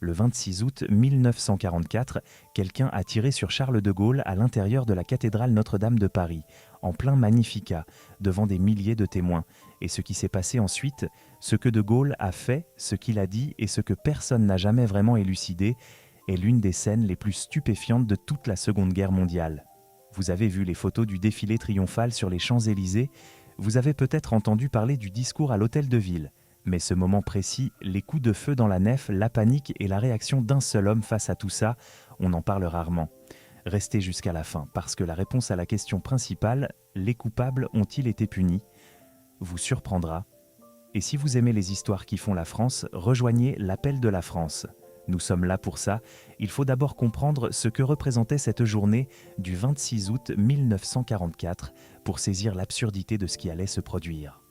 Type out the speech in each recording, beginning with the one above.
Le 26 août 1944, quelqu'un a tiré sur Charles de Gaulle à l'intérieur de la cathédrale Notre-Dame de Paris, en plein Magnificat, devant des milliers de témoins. Et ce qui s'est passé ensuite, ce que de Gaulle a fait, ce qu'il a dit et ce que personne n'a jamais vraiment élucidé, est l'une des scènes les plus stupéfiantes de toute la Seconde Guerre mondiale. Vous avez vu les photos du défilé triomphal sur les Champs-Élysées, vous avez peut-être entendu parler du discours à l'Hôtel de Ville. Mais ce moment précis, les coups de feu dans la nef, la panique et la réaction d'un seul homme face à tout ça, on en parle rarement. Restez jusqu'à la fin, parce que la réponse à la question principale, les coupables ont-ils été punis, vous surprendra. Et si vous aimez les histoires qui font la France, rejoignez l'Appel de la France. Nous sommes là pour ça. Il faut d'abord comprendre ce que représentait cette journée du 26 août 1944 pour saisir l'absurdité de ce qui allait se produire.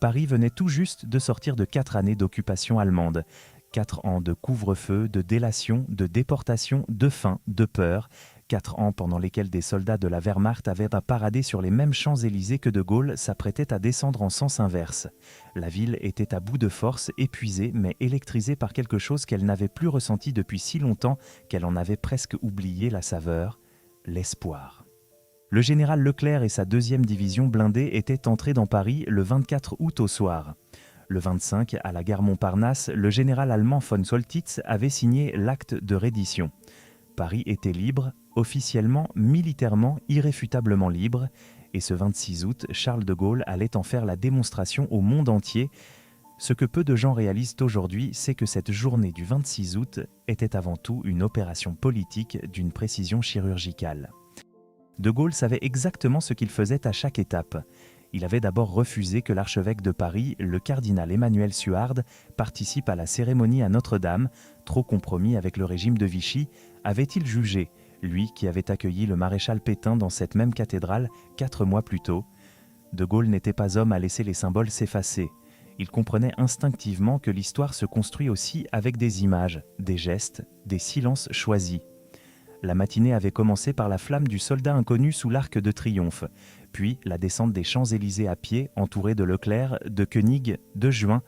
Paris venait tout juste de sortir de 4 années d'occupation allemande. 4 ans de couvre-feu, de délation, de déportation, de faim, de peur. 4 ans pendant lesquels des soldats de la Wehrmacht avaient à parader sur les mêmes Champs-Élysées que de Gaulle s'apprêtait à descendre en sens inverse. La ville était à bout de force, épuisée, mais électrisée par quelque chose qu'elle n'avait plus ressenti depuis si longtemps qu'elle en avait presque oublié la saveur, l'espoir. Le général Leclerc et sa 2e division blindée étaient entrés dans Paris le 24 août au soir. Le 25, à la gare Montparnasse, le général allemand von Soltitz avait signé l'acte de reddition. Paris était libre, officiellement, militairement, irréfutablement libre, et ce 26 août, Charles de Gaulle allait en faire la démonstration au monde entier. Ce que peu de gens réalisent aujourd'hui, c'est que cette journée du 26 août était avant tout une opération politique d'une précision chirurgicale. De Gaulle savait exactement ce qu'il faisait à chaque étape. Il avait d'abord refusé que l'archevêque de Paris, le cardinal Emmanuel Suard, participe à la cérémonie à Notre-Dame, trop compromis avec le régime de Vichy, avait-il jugé, lui qui avait accueilli le maréchal Pétain dans cette même cathédrale 4 mois plus tôt. De Gaulle n'était pas homme à laisser les symboles s'effacer. Il comprenait instinctivement que l'histoire se construit aussi avec des images, des gestes, des silences choisis. La matinée avait commencé par la flamme du soldat inconnu sous l'Arc de Triomphe, puis la descente des Champs-Élysées à pied, entourée de Leclerc, de Koenig, de Juin,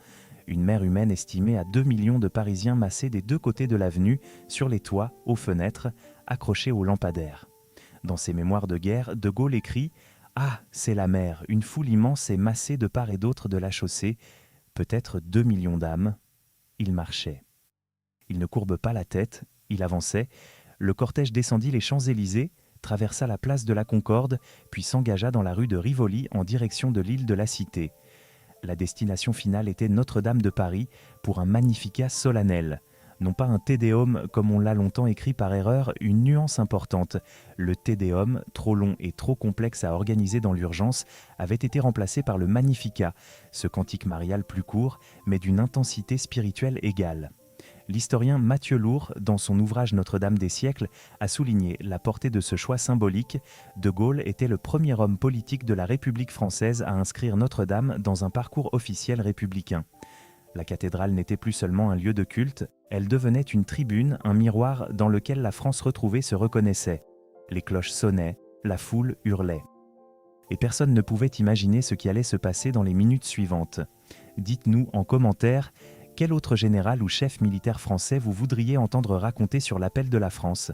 une mer humaine estimée à 2 millions de Parisiens massés des deux côtés de l'avenue, sur les toits, aux fenêtres, accrochés aux lampadaires. Dans ses mémoires de guerre, De Gaulle écrit « Ah, c'est la mer, une foule immense est massée de part et d'autre de la chaussée, peut-être 2 millions d'âmes. » Il marchait. Il ne courbe pas la tête, il avançait. Le cortège descendit les Champs-Élysées, traversa la place de la Concorde, puis s'engagea dans la rue de Rivoli en direction de l'île de la Cité. La destination finale était Notre-Dame de Paris pour un Magnificat solennel. Non pas un Te Deum comme on l'a longtemps écrit par erreur, une nuance importante. Le Te Deum, trop long et trop complexe à organiser dans l'urgence, avait été remplacé par le Magnificat, ce cantique marial plus court, mais d'une intensité spirituelle égale. L'historien Mathieu Lourd, dans son ouvrage Notre-Dame des siècles, a souligné la portée de ce choix symbolique. De Gaulle était le premier homme politique de la République française à inscrire Notre-Dame dans un parcours officiel républicain. La cathédrale n'était plus seulement un lieu de culte, elle devenait une tribune, un miroir dans lequel la France retrouvée se reconnaissait. Les cloches sonnaient, la foule hurlait. Et personne ne pouvait imaginer ce qui allait se passer dans les minutes suivantes. Dites-nous en commentaire quel autre général ou chef militaire français vous voudriez entendre raconter sur l'appel de la France.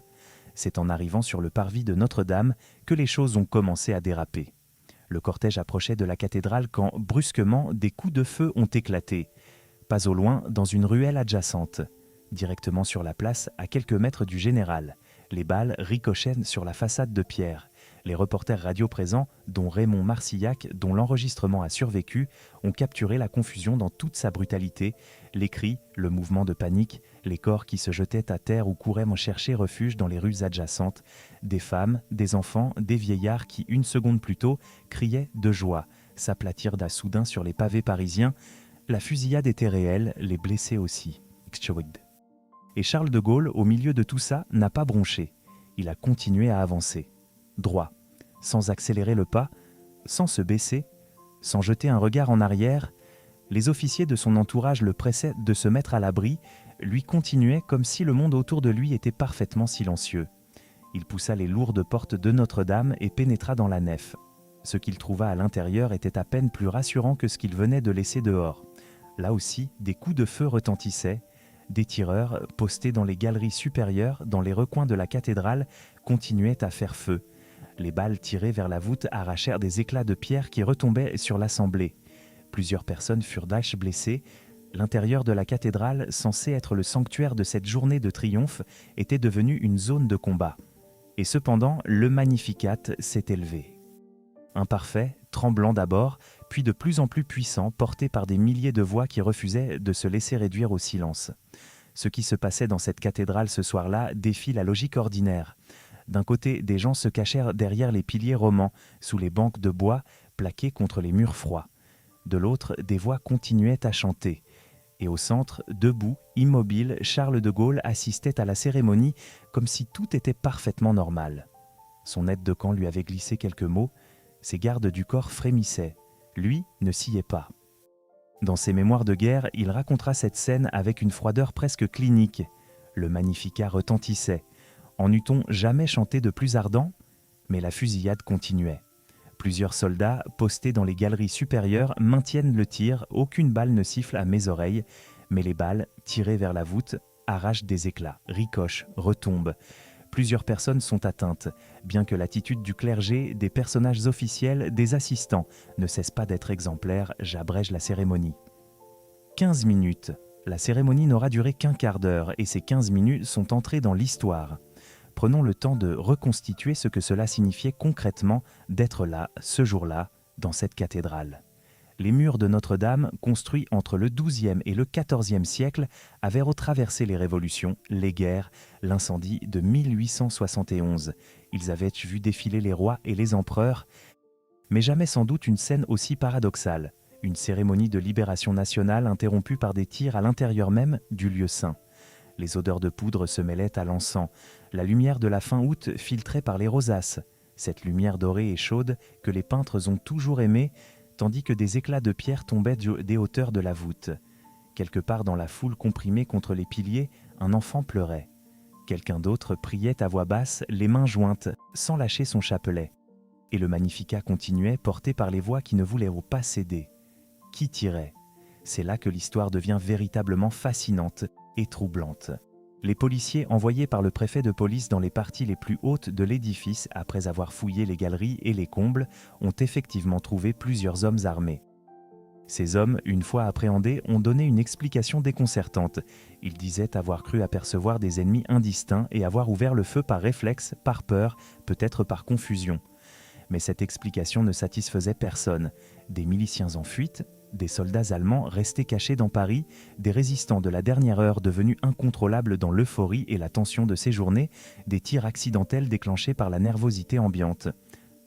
C'est en arrivant sur le parvis de Notre-Dame que les choses ont commencé à déraper. Le cortège approchait de la cathédrale quand, brusquement, des coups de feu ont éclaté. Pas au loin, dans une ruelle adjacente. Directement sur la place, à quelques mètres du général. Les balles ricochettent sur la façade de pierre. Les reporters radio présents, dont Raymond Marcillac, dont l'enregistrement a survécu, ont capturé la confusion dans toute sa brutalité, les cris, le mouvement de panique, les corps qui se jetaient à terre ou couraient chercher refuge dans les rues adjacentes, des femmes, des enfants, des vieillards qui, une seconde plus tôt, criaient de joie, s'aplatirent d'un soudain sur les pavés parisiens. La fusillade était réelle, les blessés aussi. Et Charles de Gaulle, au milieu de tout ça, n'a pas bronché. Il a continué à avancer. Droit, sans accélérer le pas, sans se baisser, sans jeter un regard en arrière. Les officiers de son entourage le pressaient de se mettre à l'abri, lui continuaient comme si le monde autour de lui était parfaitement silencieux. Il poussa les lourdes portes de Notre-Dame et pénétra dans la nef. Ce qu'il trouva à l'intérieur était à peine plus rassurant que ce qu'il venait de laisser dehors. Là aussi, des coups de feu retentissaient. des tireurs, postés dans les galeries supérieures, dans les recoins de la cathédrale, continuaient à faire feu. Les balles tirées vers la voûte arrachèrent des éclats de pierre qui retombaient sur l'assemblée. Plusieurs personnes furent d'âge blessées. L'intérieur de la cathédrale, censé être le sanctuaire de cette journée de triomphe, était devenu une zone de combat. Et cependant, le Magnificat s'est élevé. Imparfait, tremblant d'abord, puis de plus en plus puissant, porté par des milliers de voix qui refusaient de se laisser réduire au silence. Ce qui se passait dans cette cathédrale ce soir-là défie la logique ordinaire. D'un côté, des gens se cachèrent derrière les piliers romans, sous les bancs de bois plaqués contre les murs froids. De l'autre, des voix continuaient à chanter. Et au centre, debout, immobile, Charles de Gaulle assistait à la cérémonie comme si tout était parfaitement normal. Son aide de camp lui avait glissé quelques mots. Ses gardes du corps frémissaient. Lui ne sciait pas. Dans ses mémoires de guerre, il racontera cette scène avec une froideur presque clinique. Le Magnificat retentissait. En eût-on jamais chanté de plus ardent ? Mais la fusillade continuait. Plusieurs soldats, postés dans les galeries supérieures, maintiennent le tir. Aucune balle ne siffle à mes oreilles, mais les balles, tirées vers la voûte, arrachent des éclats, ricochent, retombent. Plusieurs personnes sont atteintes, bien que l'attitude du clergé, des personnages officiels, des assistants ne cesse pas d'être exemplaire. J'abrège la cérémonie. 15 minutes. La cérémonie n'aura duré qu'un quart d'heure et ces 15 minutes sont entrées dans l'histoire. Prenons le temps de reconstituer ce que cela signifiait concrètement d'être là, ce jour-là, dans cette cathédrale. Les murs de Notre-Dame, construits entre le XIIe et le XIVe siècle, avaient retraversé les révolutions, les guerres, l'incendie de 1871. Ils avaient vu défiler les rois et les empereurs, mais jamais sans doute une scène aussi paradoxale, une cérémonie de libération nationale interrompue par des tirs à l'intérieur même du lieu saint. Les odeurs de poudre se mêlaient à l'encens. La lumière de la fin août filtrait par les rosaces. Cette lumière dorée et chaude que les peintres ont toujours aimée, tandis que des éclats de pierre tombaient des hauteurs de la voûte. Quelque part dans la foule comprimée contre les piliers, un enfant pleurait. Quelqu'un d'autre priait à voix basse, les mains jointes, sans lâcher son chapelet. Et le Magnificat continuait, porté par les voix qui ne voulaient pas céder. Qui tirait ? C'est là que l'histoire devient véritablement fascinante et troublante. Les policiers envoyés par le préfet de police dans les parties les plus hautes de l'édifice, après avoir fouillé les galeries et les combles, ont effectivement trouvé plusieurs hommes armés. Ces hommes, une fois appréhendés, ont donné une explication déconcertante. Ils disaient avoir cru apercevoir des ennemis indistincts et avoir ouvert le feu par réflexe, par peur, peut-être par confusion. Mais cette explication ne satisfaisait personne. Des miliciens en fuite, des soldats allemands restés cachés dans Paris, des résistants de la dernière heure devenus incontrôlables dans l'euphorie et la tension de ces journées, des tirs accidentels déclenchés par la nervosité ambiante.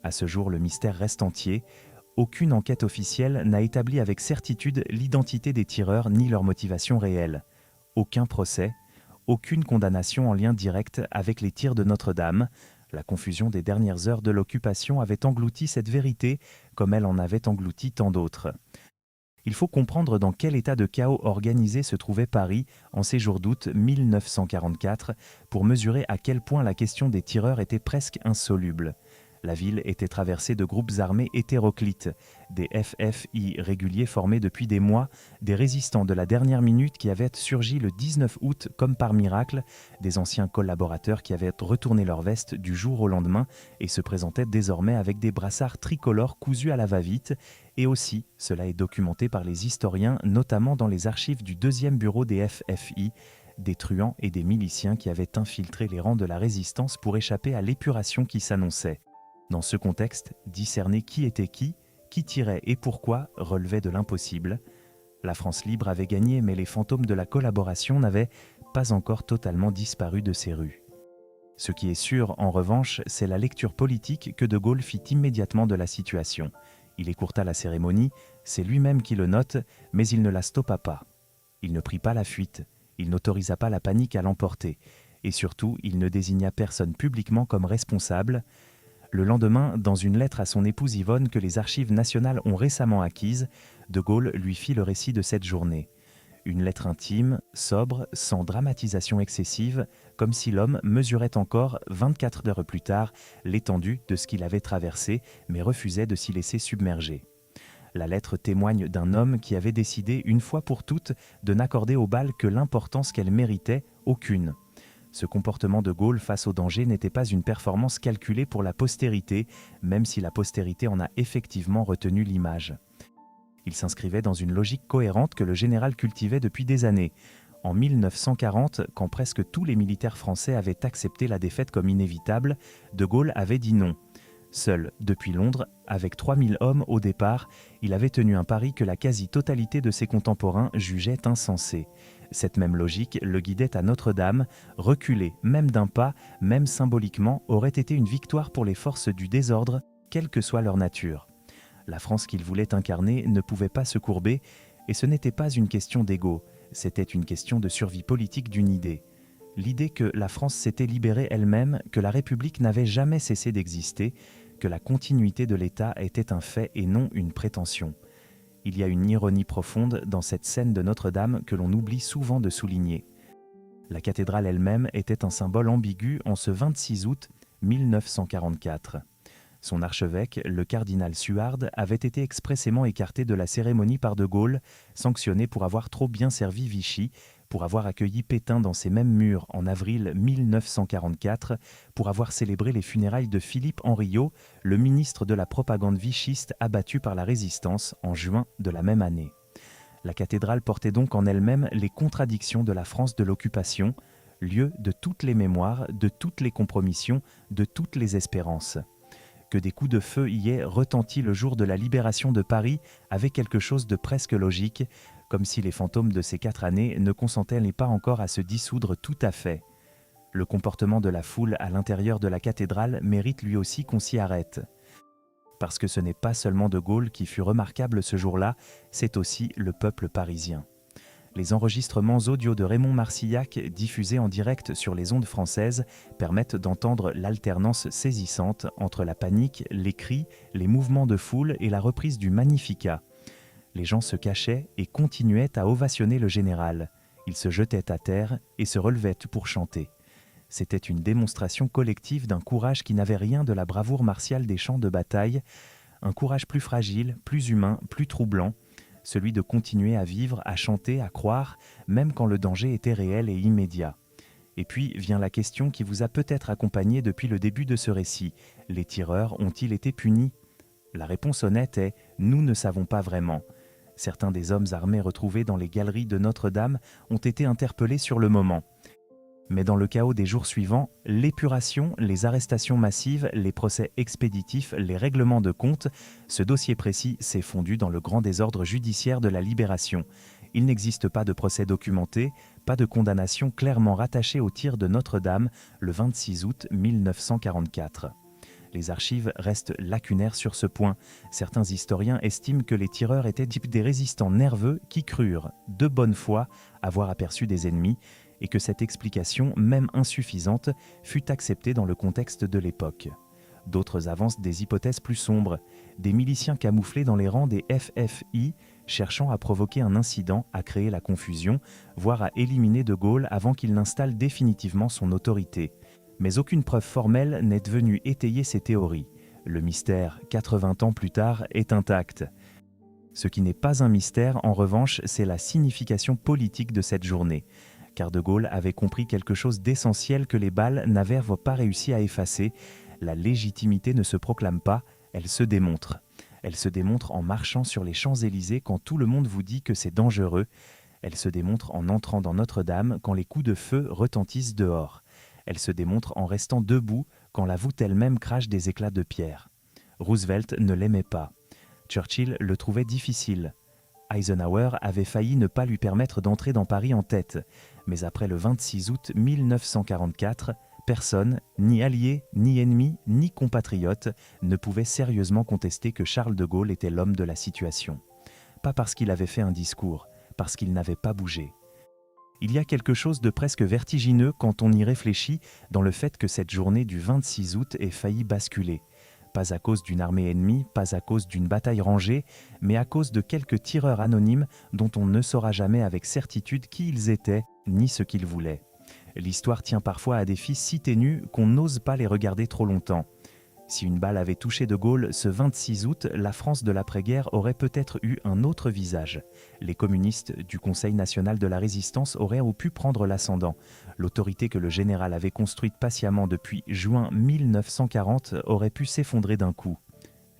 À ce jour, le mystère reste entier. Aucune enquête officielle n'a établi avec certitude l'identité des tireurs ni leur motivation réelle. Aucun procès, aucune condamnation en lien direct avec les tirs de Notre-Dame. La confusion des dernières heures de l'occupation avait englouti cette vérité comme elle en avait englouti tant d'autres. Il faut comprendre dans quel état de chaos organisé se trouvait Paris en ces jours d'août 1944 pour mesurer à quel point la question des tireurs était presque insoluble. La ville était traversée de groupes armés hétéroclites, des FFI réguliers formés depuis des mois, des résistants de la dernière minute qui avaient surgi le 19 août comme par miracle, des anciens collaborateurs qui avaient retourné leur veste du jour au lendemain et se présentaient désormais avec des brassards tricolores cousus à la va-vite, et aussi, cela est documenté par les historiens, notamment dans les archives du 2e bureau des FFI, des truands et des miliciens qui avaient infiltré les rangs de la résistance pour échapper à l'épuration qui s'annonçait. Dans ce contexte, discerner qui était qui tirait et pourquoi relevait de l'impossible. La France libre avait gagné, mais les fantômes de la collaboration n'avaient pas encore totalement disparu de ces rues. Ce qui est sûr, en revanche, c'est la lecture politique que De Gaulle fit immédiatement de la situation. Il écourta la cérémonie, c'est lui-même qui le note, mais il ne la stoppa pas. Il ne prit pas la fuite, il n'autorisa pas la panique à l'emporter, et surtout, il ne désigna personne publiquement comme responsable. Le lendemain, dans une lettre à son épouse Yvonne que les archives nationales ont récemment acquise, De Gaulle lui fit le récit de cette journée. Une lettre intime, sobre, sans dramatisation excessive, comme si l'homme mesurait encore, 24 heures plus tard, l'étendue de ce qu'il avait traversé, mais refusait de s'y laisser submerger. La lettre témoigne d'un homme qui avait décidé une fois pour toutes de n'accorder aux balles que l'importance qu'elles méritaient, aucune. Ce comportement de Gaulle face au danger n'était pas une performance calculée pour la postérité, même si la postérité en a effectivement retenu l'image. Il s'inscrivait dans une logique cohérente que le général cultivait depuis des années. En 1940, quand presque tous les militaires français avaient accepté la défaite comme inévitable, de Gaulle avait dit non. Seul, depuis Londres, avec 3000 hommes au départ, il avait tenu un pari que la quasi-totalité de ses contemporains jugeait insensé. Cette même logique le guidait à Notre-Dame. Reculer, même d'un pas, même symboliquement, aurait été une victoire pour les forces du désordre, quelle que soit leur nature. La France qu'il voulait incarner ne pouvait pas se courber, et ce n'était pas une question d'ego, c'était une question de survie politique d'une idée. L'idée que la France s'était libérée elle-même, que la République n'avait jamais cessé d'exister, que la continuité de l'État était un fait et non une prétention. Il y a une ironie profonde dans cette scène de Notre-Dame que l'on oublie souvent de souligner. La cathédrale elle-même était un symbole ambigu en ce 26 août 1944. Son archevêque, le cardinal Suard, avait été expressément écarté de la cérémonie par de Gaulle, sanctionné pour avoir trop bien servi Vichy, pour avoir accueilli Pétain dans ces mêmes murs en avril 1944, pour avoir célébré les funérailles de Philippe Henriot, le ministre de la propagande vichiste abattu par la résistance en juin de la même année. La cathédrale portait donc en elle-même les contradictions de la France de l'occupation, lieu de toutes les mémoires, de toutes les compromissions, de toutes les espérances. Que des coups de feu y aient retenti le jour de la libération de Paris avait quelque chose de presque logique, comme si les fantômes de ces 4 années ne consentaient pas encore à se dissoudre tout à fait. Le comportement de la foule à l'intérieur de la cathédrale mérite lui aussi qu'on s'y arrête. Parce que ce n'est pas seulement de Gaulle qui fut remarquable ce jour-là, c'est aussi le peuple parisien. Les enregistrements audio de Raymond Marcillac, diffusés en direct sur les ondes françaises, permettent d'entendre l'alternance saisissante entre la panique, les cris, les mouvements de foule et la reprise du Magnificat. Les gens se cachaient et continuaient à ovationner le général. Ils se jetaient à terre et se relevaient pour chanter. C'était une démonstration collective d'un courage qui n'avait rien de la bravoure martiale des champs de bataille, un courage plus fragile, plus humain, plus troublant, celui de continuer à vivre, à chanter, à croire, même quand le danger était réel et immédiat. Et puis vient la question qui vous a peut-être accompagné depuis le début de ce récit. Les tireurs ont-ils été punis ? La réponse honnête est « nous ne savons pas vraiment ». Certains des hommes armés retrouvés dans les galeries de Notre-Dame ont été interpellés sur le moment. Mais dans le chaos des jours suivants, l'épuration, les arrestations massives, les procès expéditifs, les règlements de compte, ce dossier précis s'est fondu dans le grand désordre judiciaire de la Libération. Il n'existe pas de procès documenté, pas de condamnation clairement rattachée au tir de Notre-Dame le 26 août 1944. Les archives restent lacunaires sur ce point. Certains historiens estiment que les tireurs étaient des résistants nerveux qui crurent, de bonne foi, avoir aperçu des ennemis, et que cette explication, même insuffisante, fut acceptée dans le contexte de l'époque. D'autres avancent des hypothèses plus sombres, des miliciens camouflés dans les rangs des FFI, cherchant à provoquer un incident, à créer la confusion, voire à éliminer de Gaulle avant qu'il n'installe définitivement son autorité. Mais aucune preuve formelle n'est venue étayer ces théories. Le mystère, 80 ans plus tard, est intact. Ce qui n'est pas un mystère, en revanche, c'est la signification politique de cette journée. Car de Gaulle avait compris quelque chose d'essentiel que les balles n'avaient pas réussi à effacer. La légitimité ne se proclame pas, elle se démontre. Elle se démontre en marchant sur les Champs-Élysées quand tout le monde vous dit que c'est dangereux. Elle se démontre en entrant dans Notre-Dame quand les coups de feu retentissent dehors. Elle se démontre en restant debout quand la voûte elle-même crache des éclats de pierre. Roosevelt ne l'aimait pas. Churchill le trouvait difficile. Eisenhower avait failli ne pas lui permettre d'entrer dans Paris en tête. Mais après le 26 août 1944, personne, ni allié, ni ennemi, ni compatriote, ne pouvait sérieusement contester que Charles de Gaulle était l'homme de la situation. Pas parce qu'il avait fait un discours, parce qu'il n'avait pas bougé. Il y a quelque chose de presque vertigineux quand on y réfléchit dans le fait que cette journée du 26 août ait failli basculer. Pas à cause d'une armée ennemie, pas à cause d'une bataille rangée, mais à cause de quelques tireurs anonymes dont on ne saura jamais avec certitude qui ils étaient, ni ce qu'ils voulaient. L'histoire tient parfois à des fils si ténus qu'on n'ose pas les regarder trop longtemps. Si une balle avait touché De Gaulle ce 26 août, la France de l'après-guerre aurait peut-être eu un autre visage. Les communistes du Conseil national de la résistance auraient pu prendre l'ascendant. L'autorité que le général avait construite patiemment depuis juin 1940 aurait pu s'effondrer d'un coup.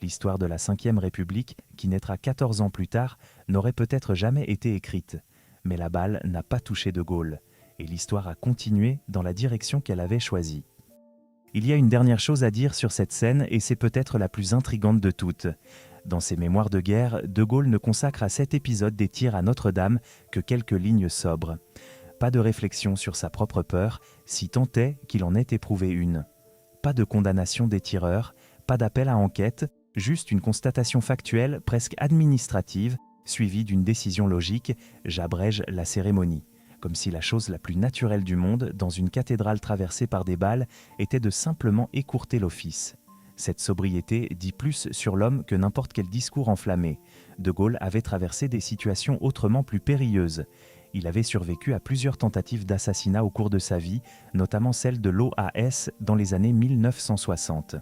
L'histoire de la Ve République, qui naîtra 14 ans plus tard, n'aurait peut-être jamais été écrite. Mais la balle n'a pas touché De Gaulle, et l'histoire a continué dans la direction qu'elle avait choisie. Il y a une dernière chose à dire sur cette scène, et c'est peut-être la plus intrigante de toutes. Dans ses mémoires de guerre, De Gaulle ne consacre à cet épisode des tirs à Notre-Dame que quelques lignes sobres. Pas de réflexion sur sa propre peur, si tant est qu'il en ait éprouvé une. Pas de condamnation des tireurs, pas d'appel à enquête, juste une constatation factuelle, presque administrative, suivie d'une décision logique, j'abrège la cérémonie. Comme si la chose la plus naturelle du monde, dans une cathédrale traversée par des balles, était de simplement écourter l'office. Cette sobriété dit plus sur l'homme que n'importe quel discours enflammé. De Gaulle avait traversé des situations autrement plus périlleuses. Il avait survécu à plusieurs tentatives d'assassinat au cours de sa vie, notamment celle de l'OAS dans les années 1960.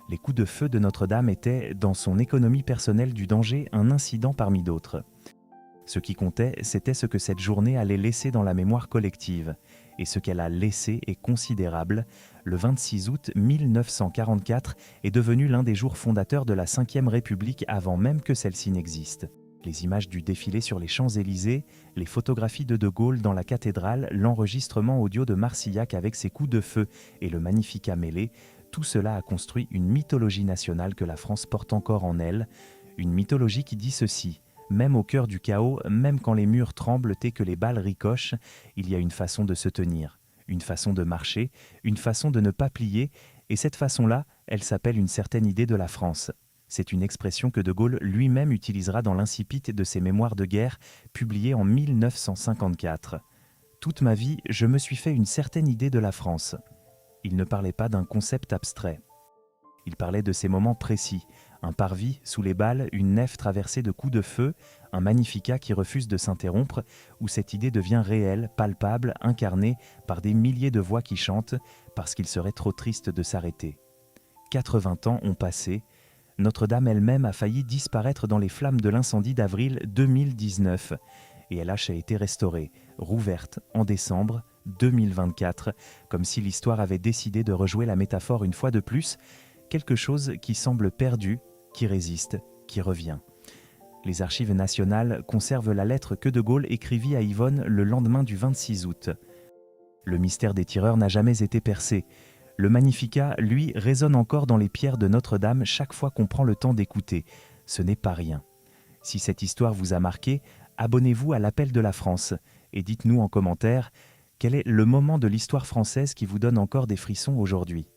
Les coups de feu de Notre-Dame étaient, dans son économie personnelle du danger, un incident parmi d'autres. Ce qui comptait, c'était ce que cette journée allait laisser dans la mémoire collective. Et ce qu'elle a laissé est considérable. Le 26 août 1944 est devenu l'un des jours fondateurs de la Ve République avant même que celle-ci n'existe. Les images du défilé sur les Champs-Élysées, les photographies de Gaulle dans la cathédrale, l'enregistrement audio de Marcillac avec ses coups de feu et le Magnificat mêlé, tout cela a construit une mythologie nationale que la France porte encore en elle. Une mythologie qui dit ceci: même au cœur du chaos, même quand les murs tremblent et que les balles ricochent, il y a une façon de se tenir, une façon de marcher, une façon de ne pas plier, et cette façon-là, elle s'appelle une certaine idée de la France. C'est une expression que De Gaulle lui-même utilisera dans l'incipit de ses mémoires de guerre, publiés en 1954. « Toute ma vie, je me suis fait une certaine idée de la France. » Il ne parlait pas d'un concept abstrait. Il parlait de ces moments précis, un parvis sous les balles, une nef traversée de coups de feu, un Magnificat qui refuse de s'interrompre, où cette idée devient réelle, palpable, incarnée par des milliers de voix qui chantent, parce qu'il serait trop triste de s'arrêter. 80 ans ont passé. Notre-Dame elle-même a failli disparaître dans les flammes de l'incendie d'avril 2019, et elle a été restaurée, rouverte en décembre 2024, comme si l'histoire avait décidé de rejouer la métaphore une fois de plus, quelque chose qui semble perdu, qui résiste, qui revient. Les archives nationales conservent la lettre que De Gaulle écrivit à Yvonne le lendemain du 26 août. Le mystère des tireurs n'a jamais été percé. Le Magnificat, lui, résonne encore dans les pierres de Notre-Dame chaque fois qu'on prend le temps d'écouter. Ce n'est pas rien. Si cette histoire vous a marqué, abonnez-vous à l'Appel de la France et dites-nous en commentaire quel est le moment de l'histoire française qui vous donne encore des frissons aujourd'hui.